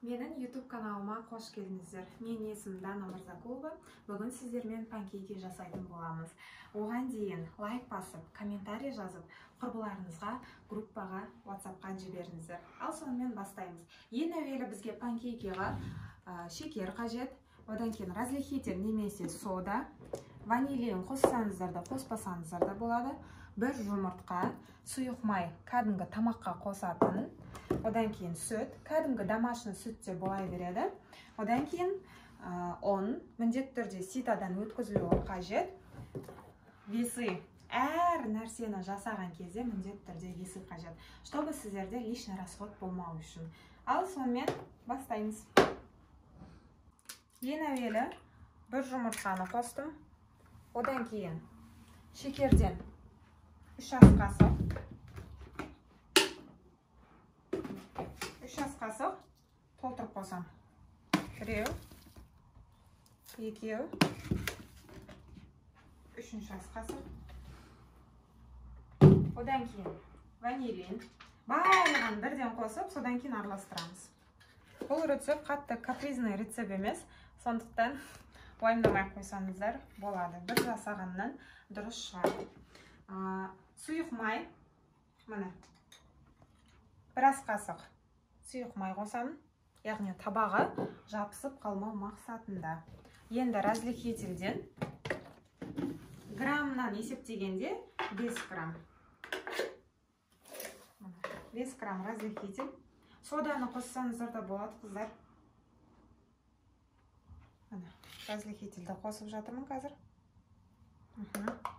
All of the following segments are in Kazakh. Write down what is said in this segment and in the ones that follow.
Менің YouTube каналыма қош келдіңіздер. Мен есімім Дана Мырзакулова. Бүгін сіздермен панкейки жасайтын боламыз. Оған дейін лайк басып, комментарий жазып, құрбыларыңызға, группаға, WhatsAppқа жіберіңіздер. Ал сонымен бастаймыз. Ең әуелі бізге панкейкиға шекер қажет. Одан кейін разрыхитель немесе сода, ванилин қоссаңыздар да, қоспасаңыздар да болады. Бір жұмыртқа, сұйық май, кәдімгі тамаққа қосатын. Одан кейін сүт, кәдімгі домашний сүт те бола береді. Одан кейін міндетті түрде ситадан өткізілуі қажет. Весы, әр нәрсені жасаған кезде міндетті түрде весы қажет, чтобы сіздерде лишний расход болмау үшін. Ал сонымен бастаймыз. Ең әуелі бір жұмыртқаны қостым. Одан кейін шекерден 3 ас қасық. 3 ас қасық толтырып қосам. 1, 2, 3 ас қасық. Одан кейін ванилин. Барлығын бірден қосып, содан кейін араластырамыз. Бұл рецепт қатты капризный рецепт емес, сондықтан уайымдамай қойсаңыздар болады. Бір жасағаннан дұрыс шығады. Сұйық май, міне, 1 ас қасық сұйық май қосамын, яғни табаға жабысып қалмау мақсатында. Енді разрыхительден граммнан есептегенде 5 грамм. 5 грамм разрыхитель. Соданы қоссаңыздар да болады, қыздар. Разрыхительді қосып жатырмын қазір.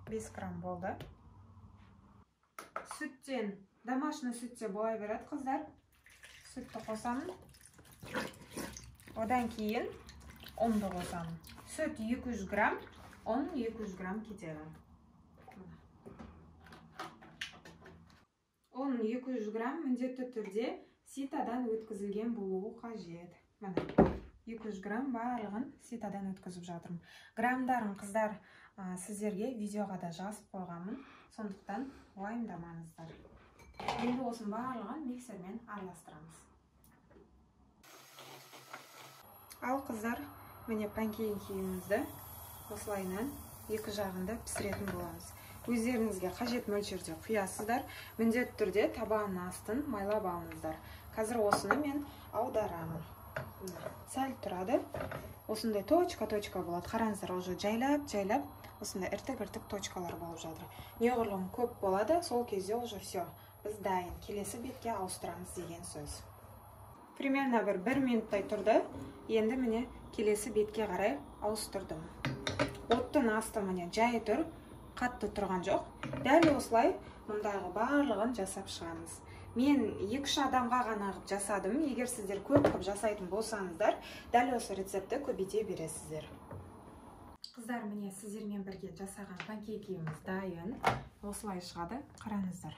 5 грамм болды. Сүттен, домашний сүтте бола береді, қыздар. Сүтті қосамын. Одан кейін ұнды қосамын. Сүт 200 грамм, ұн 200 грамм кетеді. Ұн 200 грамм міндетті түрде ситадан өткізілген болуы қажет. 200 грамм барлығын ситадан өткізіп жатырмын. Граммдарын, қыздар, сіздерге видеоға да жазып қойғанмын, сондықтан уайымдамаңыздар. Енді осын барлығын миксермен араластырамыз. Ал, қыздар, міне панкейкімізді осылайынан екі жағында пісіретін боламыз. Өздеріңізге қажет мөлшерде құясыздар. Міндетті түрде табағының астын майлап алыңыздар. Қазір осыны мен аударамын. Сәл тұрады. Осындай точка болады. Қараңыздар, уже жайлап, осындай іртік точкалар болып жатыр. Неғұрлым көп болады, сол кезде уже все. Біз дайын. Келесі бетке ауыстырамыз деген сөз. Примерно бір минуттай тұрды. Енді міне келесі бетке қарай ауыстырдым. Оттың асты міне жай тұр, қатты тұрған жоқ. Дәл осылай мұндағы барлығын жасап шығамыз. Мен 2-3 адамға ғана жасадым. Егер сіздер көп жасайтын болсаңыздар, дәл осы рецепті көбейте бересіздер. Қыздар, міне сіздермен бірге жасаған панкейкіміз дайын. Осылай шығады. Қараңыздар.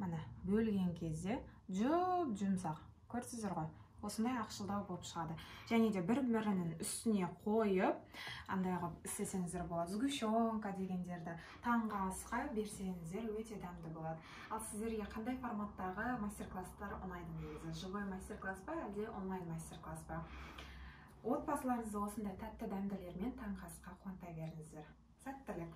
Міне бөлген кезде жұмсақ. Көрсіздер ғой. Осындай ақшылдау болып шығады. Және де бір-бірінің үстіне қойып, андай қылып істесеңіздер болады. Сгущенка дегендерді таңғы асқа берсеңіздер өте дәмді болады. Ал сіздерге қандай форматтағы мастер-класстар ұнайды негізі? Живой мастер-класс па, әлде онлайн мастер-класс па? Отбасыларыңызды осындай тәтті дәмділермен таңғы асқа қуанта беріңіздер. Сәттілік!